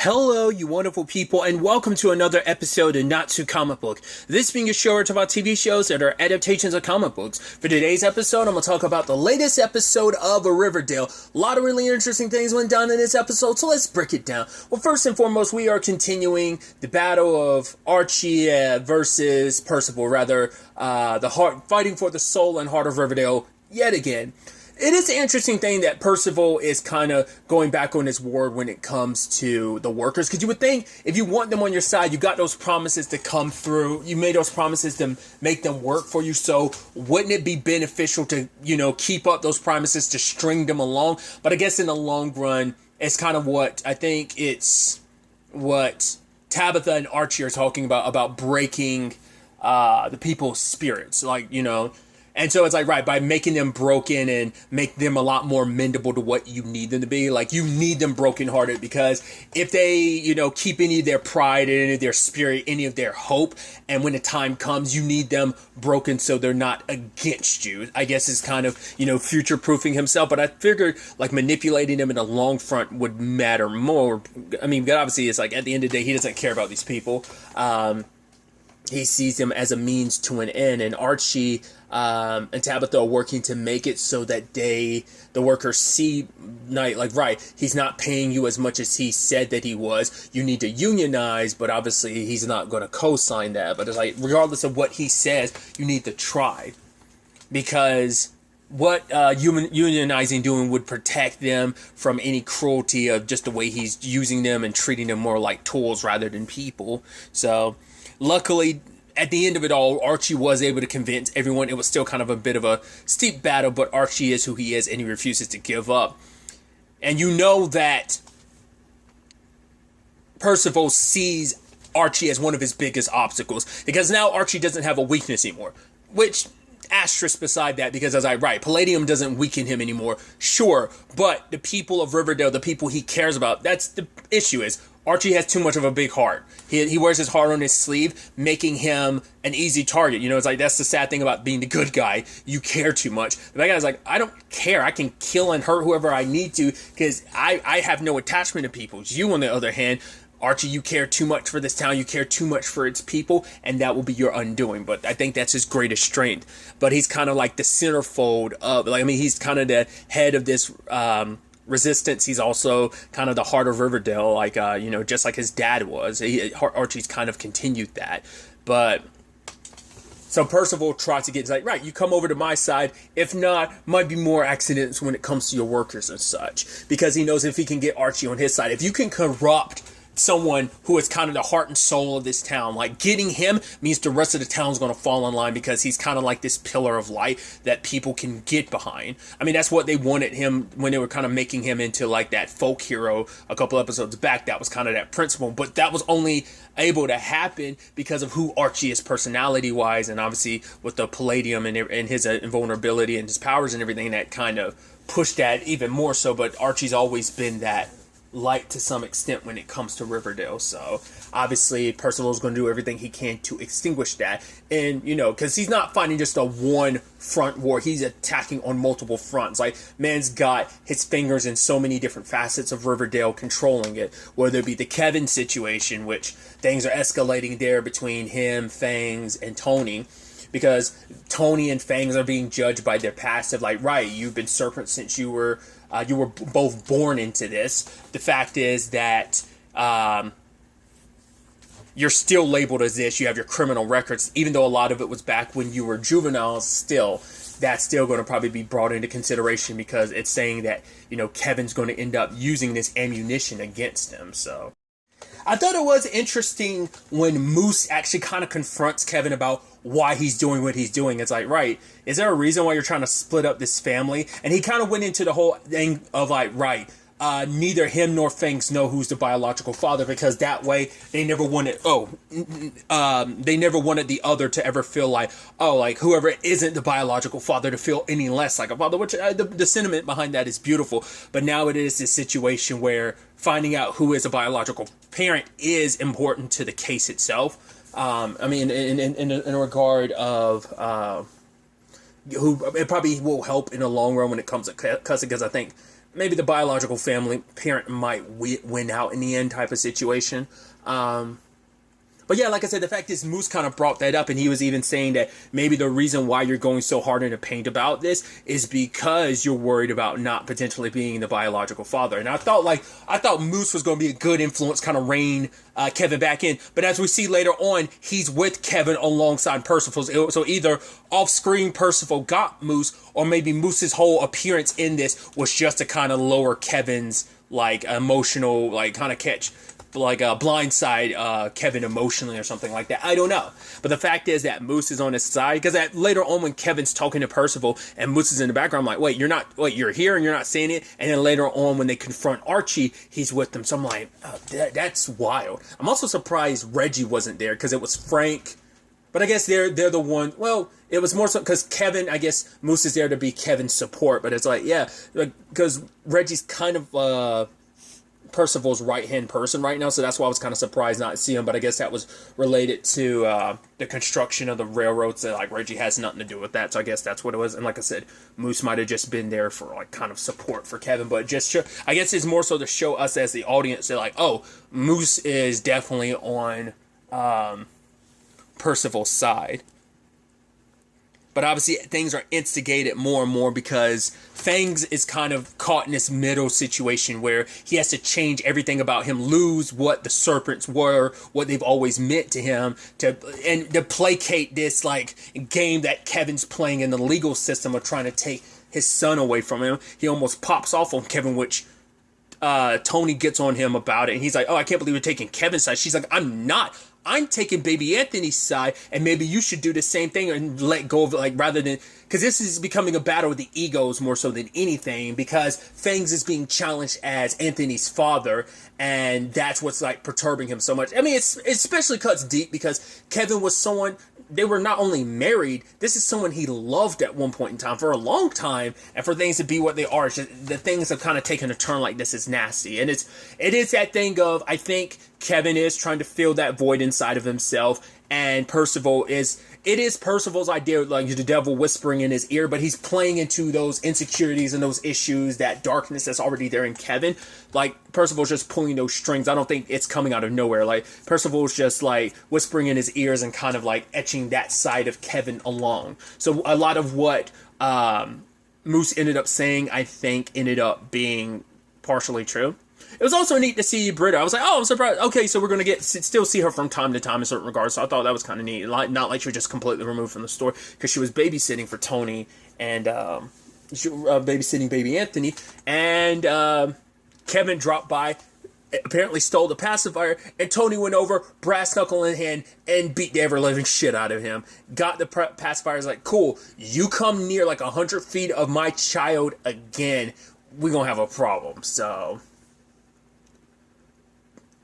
Hello, you wonderful people, and welcome to another episode of Not So Comic Book. This being a show where I talk about TV shows that are adaptations of comic books. For today's episode, I'm going to talk about the latest episode of Riverdale. A lot of really interesting things went down in this episode, so let's break it down. Well, first and foremost, we are continuing the battle of Archie versus Percival, fighting for the soul and heart of Riverdale yet again. It is an interesting thing that Percival is kind of going back on his word when it comes to the workers. Because you would think if you want them on your side, you got those promises to come through. You made those promises to make them work for you. So wouldn't it be beneficial to, keep up those promises to string them along? But I guess in the long run, it's kind of what I think it's what Tabitha and Archie are talking about breaking the people's spirits. And so it's like, right, by making them broken and make them a lot more mendable to what you need them to be. Like, you need them brokenhearted because if they, keep any of their pride, any of their spirit, any of their hope, and when the time comes, you need them broken so they're not against you. I guess is kind of, future-proofing himself. But I figured, manipulating them in the long front would matter more. I mean, obviously, it's like, at the end of the day, he doesn't care about these people. He sees them as a means to an end, and Archie and Tabitha are working to make it so that the workers see, he's not paying you as much as he said that he was. You need to unionize, but obviously he's not going to co-sign that. But it's like, regardless of what he says, you need to try, because what unionizing doing would protect them from any cruelty of just the way he's using them and treating them more like tools rather than people. So luckily, at the end of it all, Archie was able to convince everyone. It was still kind of a bit of a steep battle, but Archie is who he is, and he refuses to give up. And you know that Percival sees Archie as one of his biggest obstacles, because now Archie doesn't have a weakness anymore, which, asterisk beside that, because as I write, Palladium doesn't weaken him anymore, sure, but the people of Riverdale, the people he cares about, that's the issue is, Archie has too much of a big heart. He wears his heart on his sleeve, making him an easy target. It's like, that's the sad thing about being the good guy. You care too much. The bad guy's like, I don't care. I can kill and hurt whoever I need to because I have no attachment to people. You, on the other hand, Archie, you care too much for this town. You care too much for its people, and that will be your undoing. But I think that's his greatest strength. But he's kind of like the centerfold of, he's kind of the head of this resistance. He's also kind of the heart of Riverdale, just like his dad was. Archie's kind of continued that. But so Percival tries to get, it's like, right, you come over to my side. If not, might be more accidents when it comes to your workers and such. Because he knows if he can get Archie on his side, if you can corrupt someone who is kind of the heart and soul of this town, getting him means the rest of the town's going to fall in line, because he's kind of like this pillar of light that people can get behind. That's what they wanted him when they were kind of making him into that folk hero a couple episodes back. That was kind of that principle, but that was only able to happen because of who Archie is personality wise, and obviously with the Palladium and his invulnerability and his powers and everything, that kind of pushed that even more so. But Archie's always been that light to some extent when it comes to Riverdale. So obviously Percival's going to do everything he can to extinguish that. And, because he's not fighting just a one front war. He's attacking on multiple fronts. Man's got his fingers in so many different facets of Riverdale controlling it. Whether it be the Kevin situation, which things are escalating there between him, Fangs, and Tony. Because Tony and Fangs are being judged by their past of right, you've been serpent since you were both born into this. The fact is that you're still labeled as this. You have your criminal records, even though a lot of it was back when you were juveniles. Still, that's still going to probably be brought into consideration, because it's saying that Kevin's going to end up using this ammunition against him. So I thought it was interesting when Moose actually kind of confronts Kevin about why he's doing what he's doing. It's like, right, is there a reason why you're trying to split up this family? And he kind of went into the whole thing of neither him nor Fangs know who's the biological father, because that way they never wanted the other to ever feel whoever isn't the biological father to feel any less like a father, which the sentiment behind that is beautiful. But now it is this situation where finding out who is a biological parent is important to the case itself. In regard of who it probably will help in the long run when it comes to cussing, because I think maybe the biological family parent might win out in the end type of situation. But yeah, like I said, the fact is Moose kind of brought that up, and he was even saying that maybe the reason why you're going so hard into paint about this is because you're worried about not potentially being the biological father. And I thought Moose was going to be a good influence, kind of rein Kevin back in. But as we see later on, he's with Kevin alongside Percival. So either off-screen Percival got Moose, or maybe Moose's whole appearance in this was just to kind of lower Kevin's like emotional, like kind of catch, like a blindside Kevin emotionally or something like that. I don't know. But the fact is that Moose is on his side, because later on when Kevin's talking to Percival and Moose is in the background, I'm like, you're here and you're not saying it. And then later on when they confront Archie, he's with them. So I'm like, oh, that's wild. I'm also surprised Reggie wasn't there, because it was Frank. But I guess they're the one. Well, it was more so because Kevin, I guess Moose is there to be Kevin's support. But it's like, yeah, because Reggie's kind of Percival's right-hand person right now, so that's why I was kind of surprised not to see him. But I guess that was related to the construction of the railroads, that like Reggie has nothing to do with that, so I guess that's what it was. And like I said, Moose might have just been there for like kind of support for Kevin, but just I guess it's more so to show us as the audience that like, oh, Moose is definitely on Percival's side. But obviously things are instigated more and more because Fangs is kind of caught in this middle situation where he has to change everything about him, lose what the serpents were, what they've always meant to him, to placate this like game that Kevin's playing in the legal system of trying to take his son away from him. He almost pops off on Kevin, which Tony gets on him about it, and he's like, oh, I can't believe you're taking Kevin's side. She's like, I'm not. I'm taking baby Anthony's side, and maybe you should do the same thing and let go of it, like, rather than, because this is becoming a battle of the egos more so than anything, because Fangs is being challenged as Anthony's father, and that's what's like perturbing him so much. I mean, it especially cuts deep because Kevin was someone, they were not only married, this is someone he loved at one point in time for a long time, and for things to be what they are, just, the things have kind of taken a turn like this is nasty. And it is that thing of, I think Kevin is trying to fill that void inside of himself, and Percival is, it is Percival's idea, like the devil whispering in his ear, but he's playing into those insecurities and those issues, that darkness that's already there in Kevin. Like, Percival's just pulling those strings. I don't think it's coming out of nowhere. Like, Percival's just, like, whispering in his ears and kind of, like, etching that side of Kevin along. So a lot of what Moose ended up saying, I think, ended up being partially true. It was also neat to see Britta. I was like, oh, I'm surprised. Okay, so we're going to still see her from time to time in certain regards. So I thought that was kind of neat. Not like she was just completely removed from the story, because she was babysitting for Tony and babysitting baby Anthony. And Kevin dropped by, apparently stole the pacifier, and Tony went over, brass knuckle in hand, and beat the ever-living shit out of him. Got the pacifier. Is like, cool, you come near like 100 feet of my child again, we're going to have a problem. So...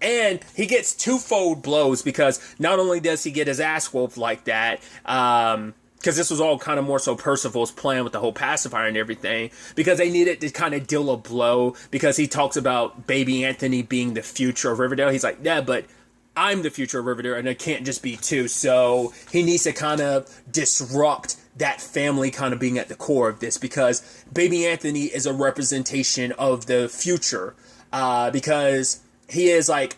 And he gets twofold blows, because not only does he get his ass whooped like that, because this was all kind of more so Percival's plan with the whole pacifier and everything, because they needed to kind of deal a blow, because he talks about baby Anthony being the future of Riverdale. He's like, yeah, but I'm the future of Riverdale, and it can't just be two. So he needs to kind of disrupt that family kind of being at the core of this, because baby Anthony is a representation of the future, because he is like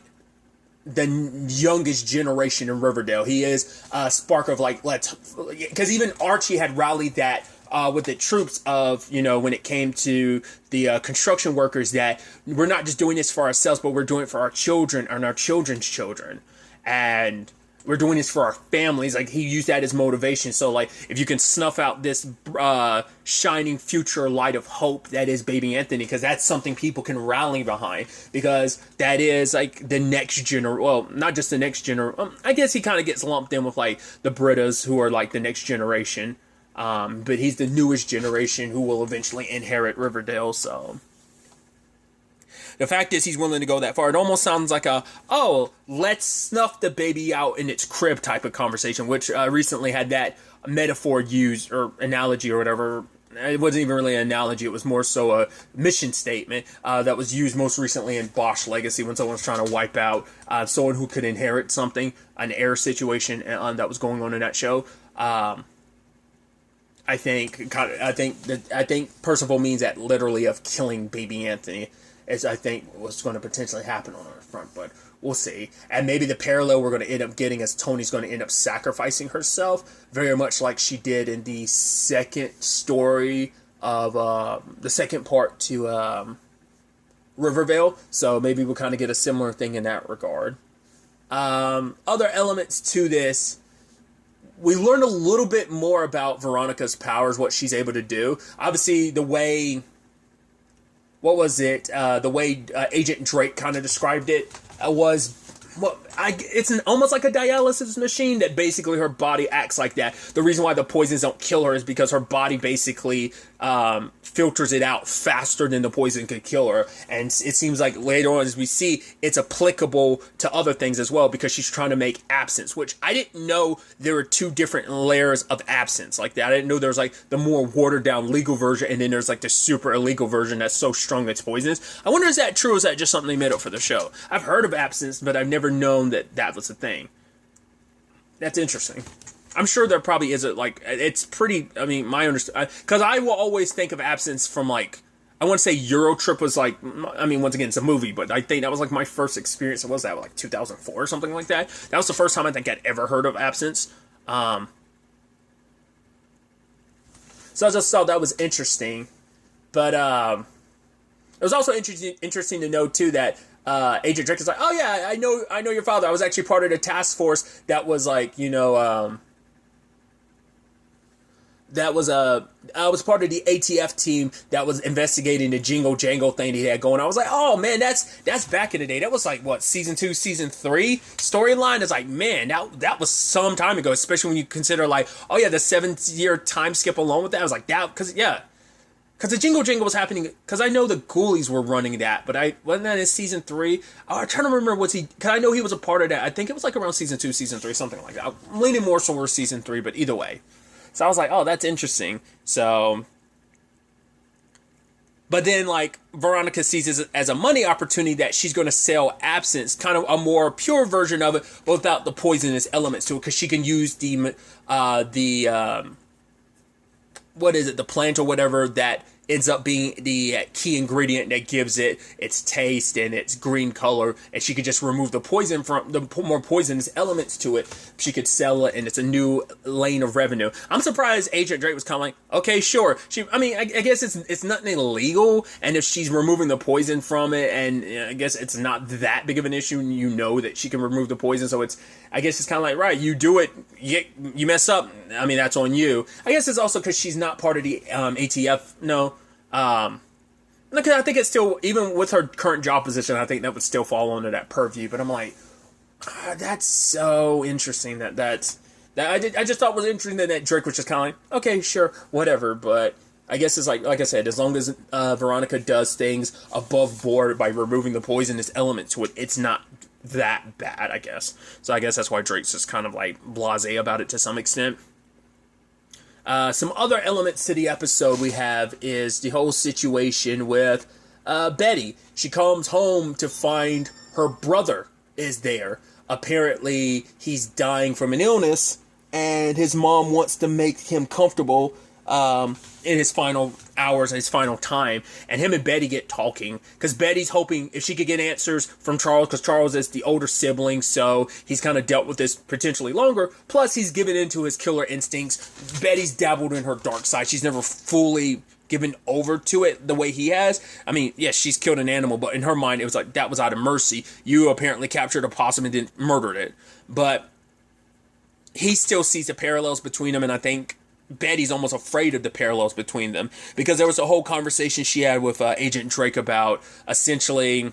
the youngest generation in Riverdale. He is a spark of like, because even Archie had rallied that with the troops of, you know, when it came to the construction workers, that we're not just doing this for ourselves, but we're doing it for our children and our children's children. And we're doing this for our families. Like, he used that as motivation. So, like, if you can snuff out this shining future light of hope that is baby Anthony, because that's something people can rally behind, because that is, like, the next generation. Well, not just the next generation. I guess he kind of gets lumped in with, like, the Brittas, who are, like, the next generation. But he's the newest generation who will eventually inherit Riverdale, so... The fact is, he's willing to go that far. It almost sounds like let's snuff the baby out in its crib type of conversation, which recently had that metaphor used, or analogy or whatever. It wasn't even really an analogy. It was more so a mission statement that was used most recently in Bosch Legacy, when someone's trying to wipe out someone who could inherit something, an heir situation that was going on in that show. I think Percival means that literally of killing baby Anthony is I think what's going to potentially happen on our front, but we'll see. And maybe the parallel we're going to end up getting is Tony's going to end up sacrificing herself, very much like she did in the second story of the second part to Riverdale. So maybe we'll kind of get a similar thing in that regard. Other elements to this. We learned a little bit more about Veronica's powers, what she's able to do. Obviously, the way... What was it? The way Agent Drake kind of described it was... it's almost like a dialysis machine that basically her body acts like that. The reason why the poisons don't kill her is because her body basically filters it out faster than the poison could kill her. And it seems like later on, as we see, it's applicable to other things as well because she's trying to make absinthe, which I didn't know there were two different layers of absinthe like that. I didn't know there was like the more watered down legal version and then there's like the super illegal version that's so strong that's poisonous. I wonder, is that true or is that just something they made up for the show? I've heard of absinthe, but I've never known that was a thing. That's interesting. I'm sure there probably is it's pretty, I mean, my understanding, because I will always think of absence from like, I want to say Euro Trip was like, I mean, once again, it's a movie, but I think that was like my first experience. What was that, like 2004 or something like that? That was the first time I think I'd ever heard of absence. So I just thought that was interesting. But it was also interesting to know too that Agent Drake is like, oh yeah, I know your father. I was actually part of the task force that was like, I was part of the ATF team that was investigating the Jingle Jangle thing he had going. I was like, oh man, that's back in the day. That was like what, season 2, season 3 storyline. It's like, man, that was some time ago. Especially when you consider like, oh yeah, the 7-year time skip along with that. I was like that because the Jingle Jangle was happening, because I know the Ghoulies were running that, but wasn't that in season 3? I'm trying to remember because I know he was a part of that. I think it was like around season 2, season 3, something like that. I'm leaning more towards season 3, but either way. So I was like, oh, that's interesting. So, but then like Veronica sees it as a money opportunity that she's going to sell absinthe, kind of a more pure version of it, but without the poisonous elements to it, because she can use the plant or whatever that ends up being the key ingredient that gives it its taste and its green color, and she could just remove the poison from the more poisonous elements to it. She could sell it, and it's a new lane of revenue. I'm surprised Agent Drake was kind of like, okay, sure. I guess it's nothing illegal, and if she's removing the poison from it, and I guess it's not that big of an issue, and you know that she can remove the poison, so I guess it's kind of like, right, you do it, you mess up, I mean, that's on you. I guess it's also because she's not part of the ATF, no. Because I think it's still, even with her current job position, I think that would still fall under that purview. But I'm like, that's so interesting that I just thought was interesting that Drake was just kind of like, okay, sure, whatever. But I guess it's like I said, as long as Veronica does things above board by removing the poisonous element to it, it's not that bad, I guess. So I guess that's why Drake's just kind of like blasé about it to some extent. Some other elements to the episode we have is the whole situation with Betty. She comes home to find her brother is there. Apparently, he's dying from an illness, and his mom wants to make him comfortable in his final hours, his final time. And him and Betty get talking, because Betty's hoping if she could get answers from Charles, because Charles is the older sibling, so he's kind of dealt with this potentially longer. Plus, he's given into his killer instincts. Betty's dabbled in her dark side. She's never fully given over to it the way he has. I mean, yes, she's killed an animal, but in her mind, it was like, that was out of mercy. You apparently captured a possum and then murdered it. But he still sees the parallels between them, and I think Betty's almost afraid of the parallels between them, because there was a whole conversation she had with Agent Drake about essentially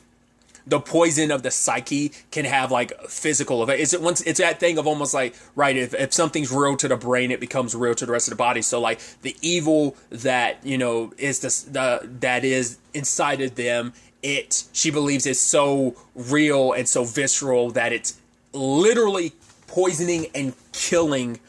the poison of the psyche can have like physical effect. It's that thing of almost like, right, if something's real to the brain, it becomes real to the rest of the body. So like the evil that is that is inside of them, she believes is so real and so visceral that it's literally poisoning and killing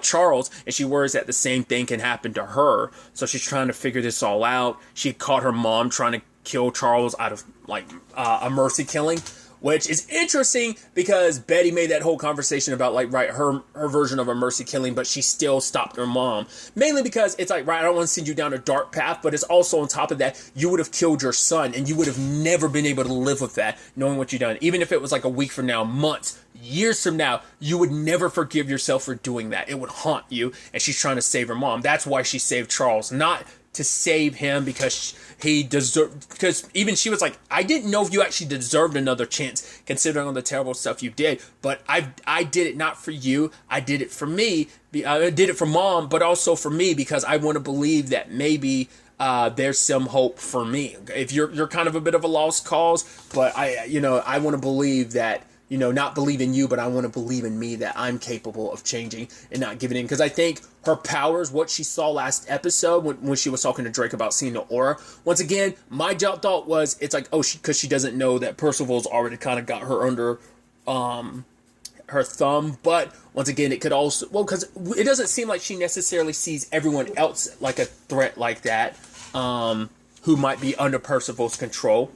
Charles, and she worries that the same thing can happen to her. So she's trying to figure this all out. She caught her mom trying to kill Charles out of like a mercy killing, which is interesting because Betty made that whole conversation about like, right, her version of a mercy killing, but she still stopped her mom. Mainly because it's like, right, I don't want to send you down a dark path, but it's also on top of that, you would have killed your son and you would have never been able to live with that, knowing what you've done. Even if it was like a week from now, months, years from now, you would never forgive yourself for doing that. It would haunt you, and she's trying to save her mom. That's why she saved Charles, not to save him because he deserved, because even she was like, I didn't know if you actually deserved another chance considering all the terrible stuff you did, but I did it not for you, I did it for me, I did it for mom, but also for me because I want to believe that maybe there's some hope for me. If you're kind of a bit of a lost cause, but I want to believe that, not believe in you, but I want to believe in me that I'm capable of changing and not giving in. Because I think her powers, what she saw last episode when she was talking to Drake about seeing the aura, once again, my jump thought was, it's like, because she doesn't know that Percival's already kind of got her under her thumb. But once again, it could also, because it doesn't seem like she necessarily sees everyone else like a threat like that, who might be under Percival's control.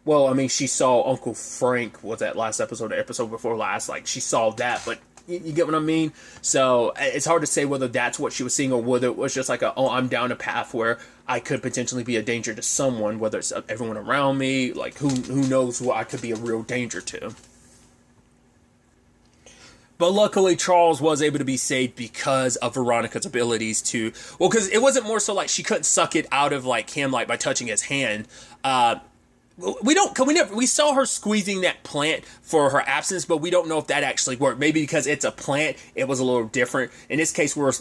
Well, I mean, she saw Uncle Frank, was that last episode, the episode before last, like, she saw that, but you get what I mean? So, it's hard to say whether that's what she was seeing, or whether it was just like I'm down a path where I could potentially be a danger to someone, whether it's everyone around me, like, who knows who I could be a real danger to. But luckily, Charles was able to be saved because of Veronica's abilities to, because it wasn't more so like she couldn't suck it out of, like, him, like, by touching his hand. We saw her squeezing that plant for her absence, but we don't know if that actually worked. Maybe because it's a plant, it was a little different. In this case, she was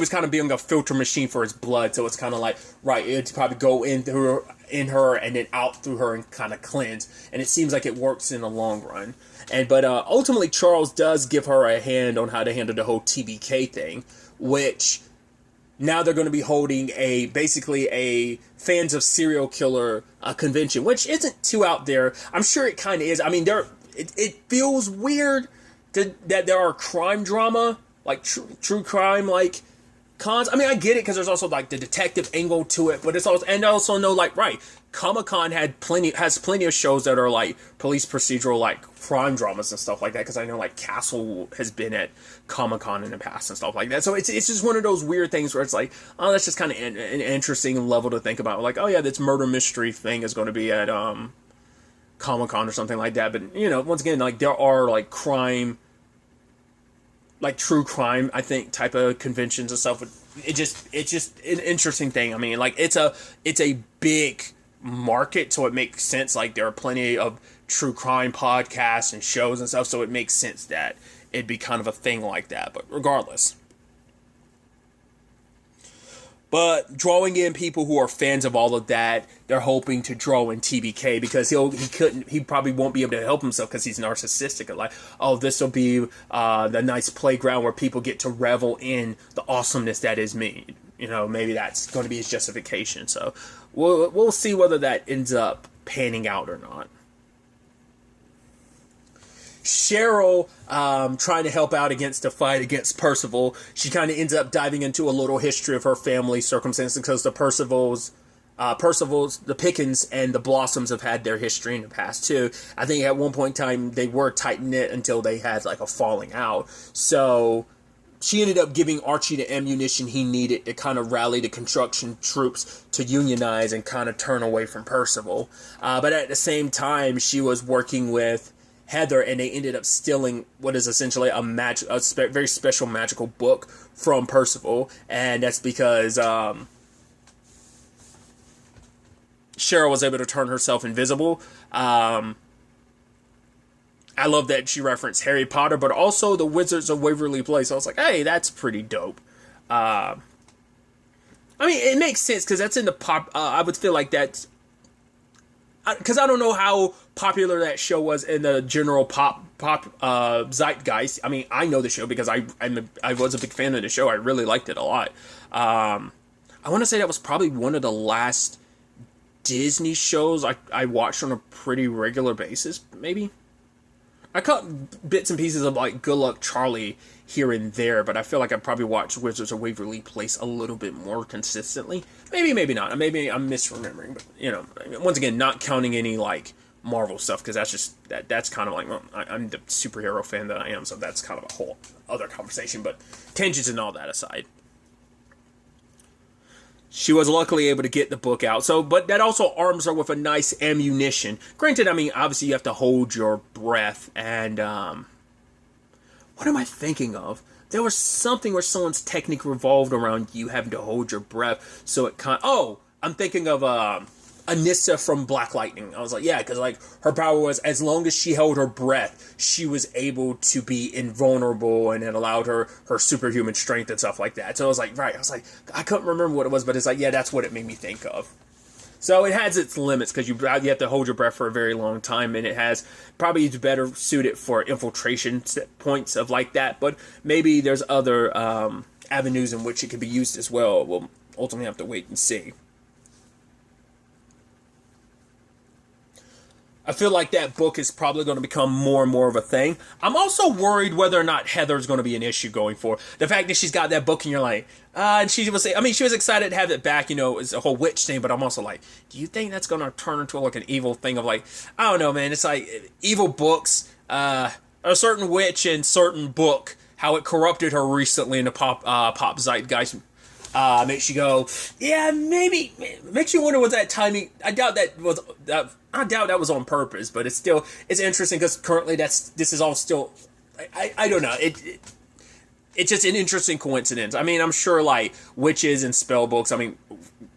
kind of being a filter machine for his blood, so it's kind of like, right, it'd probably go in her and then out through her and kind of cleanse. And it seems like it works in the long run. But ultimately, Charles does give her a hand on how to handle the whole TBK thing, which now they're going to be holding basically a fans of serial killer convention, which isn't too out there. I'm sure it kind of is. I mean, it feels weird that there are crime drama, like true crime, like cons. I mean, I get it because there's also like the detective angle to it, but it's also, and I also know, like, right, Comic-Con has plenty of shows that are like police procedural, like crime dramas and stuff like that, because I know like Castle has been at Comic-Con in the past and stuff like that. So it's just one of those weird things where it's like, oh, that's just kind of an interesting level to think about. Like, oh yeah, this murder mystery thing is going to be at Comic-Con or something like that. But once again, like, there are like crime, like true crime, I think, type of conventions and stuff. It's just an interesting thing. I mean, like, it's a big market, so it makes sense. Like, there are plenty of true crime podcasts and shows and stuff, so it makes sense that it'd be kind of a thing like that. But regardless, but drawing in people who are fans of all of that, they're hoping to draw in TBK because he probably won't be able to help himself because he's narcissistic. Like, oh, this will be the nice playground where people get to revel in the awesomeness that is me. Maybe that's going to be his justification. So we'll see whether that ends up panning out or not. Cheryl, trying to help out against the fight against Percival, she kind of ends up diving into a little history of her family circumstances because the Percivals, the Pickens and the Blossoms have had their history in the past too. I think at one point in time they were tight-knit until they had like a falling out. So she ended up giving Archie the ammunition he needed to kind of rally the construction troops to unionize and kind of turn away from Percival. But at the same time, she was working with Heather, and they ended up stealing what is essentially a very special magical book from Percival, and that's because Cheryl was able to turn herself invisible. I love that she referenced Harry Potter, but also the Wizards of Waverly Place. So I was like, hey, that's pretty dope. I mean, it makes sense because that's in the pop. I would feel like that's because I don't know how popular that show was in the general pop zeitgeist. I mean, I know the show because I was a big fan of the show. I really liked it a lot. I want to say that was probably one of the last Disney shows I watched on a pretty regular basis, maybe. I caught bits and pieces of like Good Luck Charlie here and there, but I feel like I probably watched Wizards of Waverly Place a little bit more consistently. Maybe, maybe not. Maybe I'm misremembering, but you know, once again, not counting any like Marvel stuff because that's just that's kind of like, well, I'm the superhero fan that I am, so that's kind of a whole other conversation. But tangents and all that aside, she was luckily able to get the book out. So, but that also arms her with a nice ammunition. Granted, I mean, obviously you have to hold your breath. And what am I thinking of? There was something where someone's technique revolved around you having to hold your breath. So it kind of, oh, I'm thinking of Anissa from Black Lightning. I was like, yeah, because like her power was as long as she held her breath, she was able to be invulnerable, and it allowed her superhuman strength and stuff like that. So I was like, right. I was like, I couldn't remember what it was, but it's like, yeah, that's what it made me think of. So it has its limits because you have to hold your breath for a very long time, and it has probably better suited for infiltration points of like that. But maybe there's other avenues in which it could be used as well. We'll ultimately have to wait and see. I feel like that book is probably going to become more and more of a thing. I'm also worried whether or not Heather's going to be an issue going forward. The fact that she's got that book and you're like, and she was, I mean, she was excited to have it back, you know, it's a whole witch thing, but I'm also like, do you think that's going to turn into like an evil thing of like, I don't know, man, it's like evil books, a certain witch in certain book, how it corrupted her recently in the pop zeitgeist. Makes you go, yeah, maybe. Makes you wonder what that timing. I doubt that was. I doubt that was on purpose, but it's interesting because currently this is all still. I don't know. It's just an interesting coincidence. I mean, I'm sure like witches and spell books. I mean,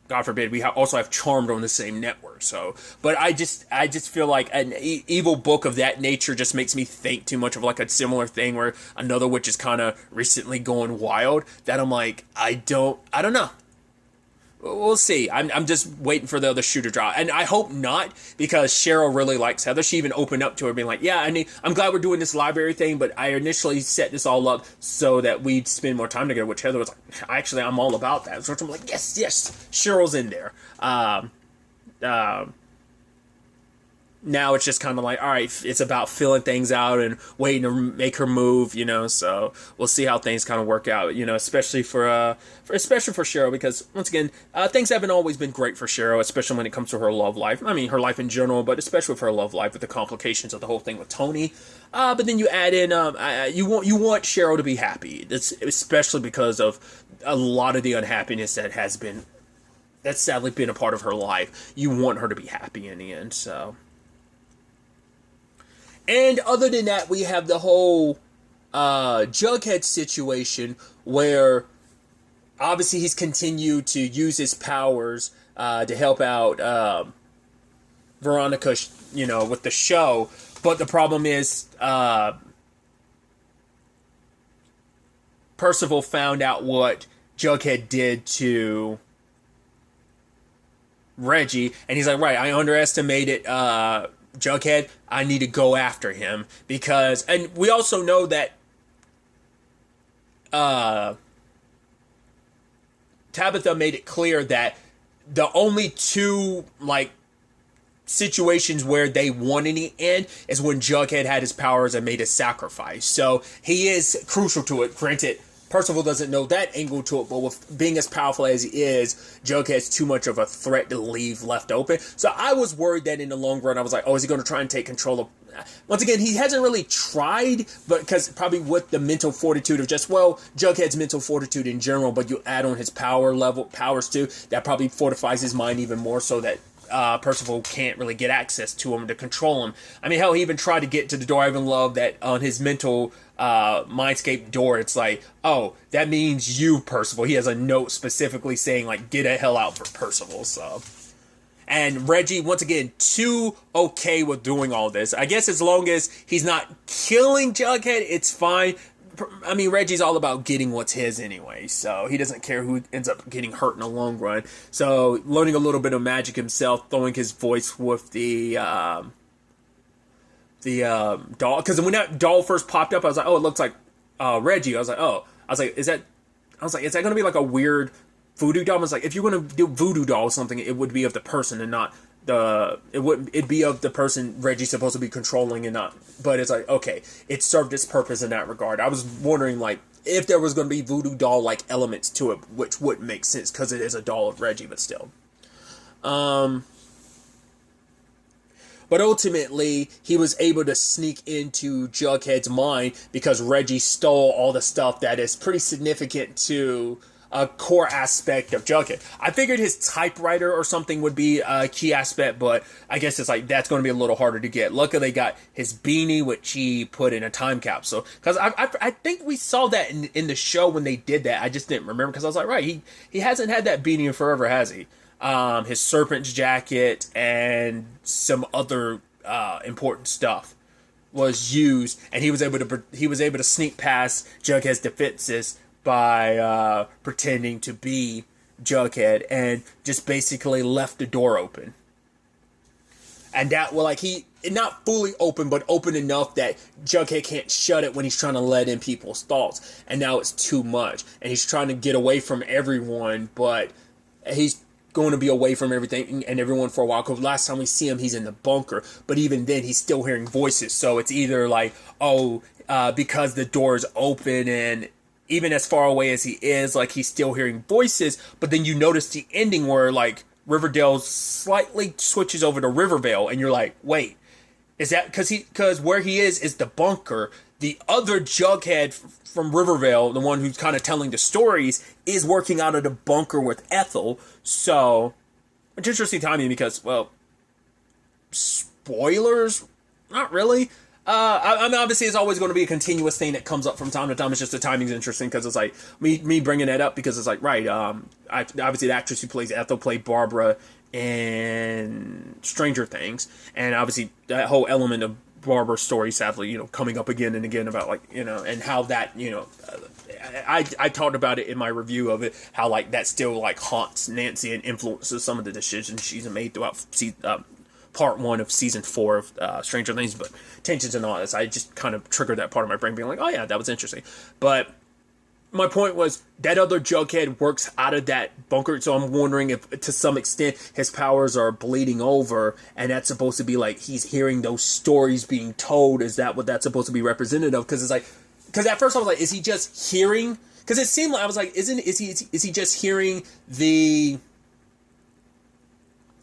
God forbid, we also have Charmed on the same network. So, but I just feel like an evil book of that nature just makes me think too much of like a similar thing where another witch is kind of recently going wild. That I'm like, I don't know. We'll see. I'm just waiting for the other shoe to drop, and I hope not because Cheryl really likes Heather. She even opened up to her, being like, "Yeah, I'm glad we're doing this library thing, but I initially set this all up so that we'd spend more time together." Which Heather was like, "Actually, I'm all about that." So I'm like, "Yes, Cheryl's in there." Now it's just kind of like, all right, it's about filling things out and waiting to make her move, you know. So we'll see how things kind of work out, you know, especially for Cheryl, because once again, things haven't always been great for Cheryl, especially when it comes to her love life. I mean, her life in general, but especially with her love life with the complications of the whole thing with Tony. But then you add in, you want Cheryl to be happy, especially because of a lot of the unhappiness that's sadly been a part of her life. You want her to be happy in the end, so. And other than that, we have the whole Jughead situation where obviously he's continued to use his powers to help out Veronica, you know, with the show. But the problem is Percival found out what Jughead did to Reggie, and he's like, right, I underestimated Jughead, I need to go after him because, and we also know that Tabitha made it clear that the only two like situations where they won in the end is when Jughead had his powers and made a sacrifice. So he is crucial to it. Granted, Percival doesn't know that angle to it, but with being as powerful as he is, Jughead's too much of a threat to leave left open. So I was worried that in the long run, I was like, oh, is he going to try and take control of... Once again, he hasn't really tried, but because probably with the mental fortitude of just, well, Jughead's mental fortitude in general, but you add on his powers too, that probably fortifies his mind even more so that Percival can't really get access to him to control him. I mean, hell, he even tried to get to the door. I even love that on his mental Mindscape door, it's like, oh, that means you, Percival. He has a note specifically saying, like, get the hell out for Percival, so. And Reggie, once again, too okay with doing all this. I guess as long as he's not killing Jughead, it's fine. I mean, Reggie's all about getting what's his anyway, so he doesn't care who ends up getting hurt in the long run. So, learning a little bit of magic himself, throwing his voice with the doll. Because when that doll first popped up, I was like, oh, it looks like Reggie. I was like, is that going to be like a weird voodoo doll? I was like, if you're going to do voodoo doll or something, it would be of the person and not it'd be of the person Reggie's supposed to be controlling and not. But it's like, okay, it served its purpose in that regard. I was wondering, like, if there was going to be voodoo doll like elements to it, which wouldn't make sense because it is a doll of Reggie, but still. But ultimately, he was able to sneak into Jughead's mind because Reggie stole all the stuff that is pretty significant to a core aspect of Jughead. I figured his typewriter or something would be a key aspect, but I guess it's like that's going to be a little harder to get. Luckily, they got his beanie, which he put in a time capsule. Because I think we saw that in the show when they did that. I just didn't remember because I was like, right, he hasn't had that beanie in forever, has he? His serpent's jacket and some other important stuff was used, and he was able to sneak past Jughead's defenses by pretending to be Jughead and just basically left the door open. And that, well, like, he not fully open, but open enough that Jughead can't shut it when he's trying to let in people's thoughts. And now it's too much, and he's trying to get away from everyone, but he's going to be away from everything and everyone for a while, because last time we see him, he's in the bunker, but even then he's still hearing voices. So it's either like, because the door is open, and even as far away as he is, like, he's still hearing voices. But then you notice the ending where, like, Riverdale slightly switches over to Rivervale, and you're like, wait, is that because where he is the bunker? The other Jughead from Rivervale, the one who's kind of telling the stories, is working out of the bunker with Ethel. So, it's interesting timing because, well, spoilers? Not really. I mean, obviously, it's always going to be a continuous thing that comes up from time to time. It's just the timing's interesting because it's like me bringing that up because it's like, right. Obviously, the actress who plays Ethel played Barbara in Stranger Things, and obviously that whole element of Barbara's story, sadly, coming up again and again about, like, and how that, I talked about it in my review of it, how, like, that still, like, haunts Nancy and influences some of the decisions she's made throughout part 1 of season 4 of Stranger Things. But tensions and all this, I just kind of triggered that part of my brain being like, oh yeah, that was interesting. But my point was that other Jughead works out of that bunker, so I'm wondering if, to some extent, his powers are bleeding over, and that's supposed to be like he's hearing those stories being told. Is that what that's supposed to be representative of? Because it's like, because at first I was like, is he just hearing? Because it seemed like I was like, is he just hearing the?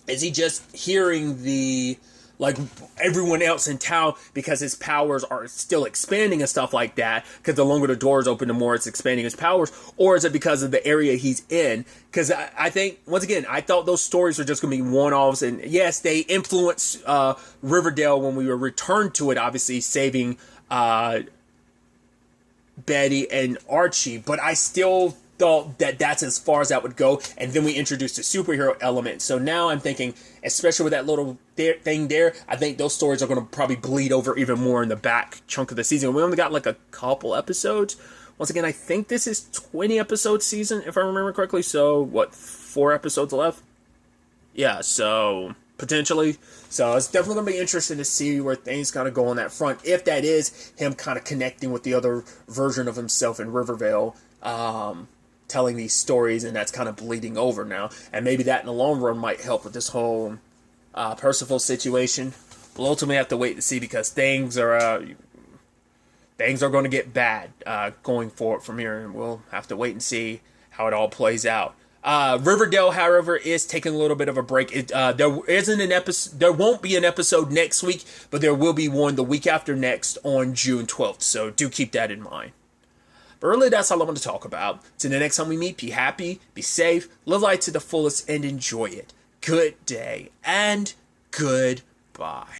Is he just hearing the, like, everyone else in town because his powers are still expanding and stuff like that? Because the longer the doors open, the more it's expanding his powers. Or is it because of the area he's in? Because I think, once again, I thought those stories were just going to be one-offs. And yes, they influenced Riverdale when we were returned to it, obviously saving Betty and Archie. But I still thought that that's as far as that would go, and then we introduced the superhero element. So now I'm thinking, especially with that little thing there, I think those stories are going to probably bleed over even more in the back chunk of the season. We only got like a couple episodes. Once again, I think this is 20 episode season, if I remember correctly. So what, 4 episodes left? Yeah, so potentially. So it's definitely going to be interesting to see where things kind of go on that front, if that is him kind of connecting with the other version of himself in Rivervale, telling these stories, and that's kind of bleeding over now. And maybe that in the long run might help with this whole Percival situation. We'll ultimately have to wait to see, because things are going to get bad going forward from here, and we'll have to wait and see how it all plays out. Riverdale, however, is taking a little bit of a break. There won't be an episode next week, but there will be one the week after next on June 12th. So do keep that in mind. But really, that's all I want to talk about. Till the next time we meet, be happy, be safe, live life to the fullest, and enjoy it. Good day, and goodbye.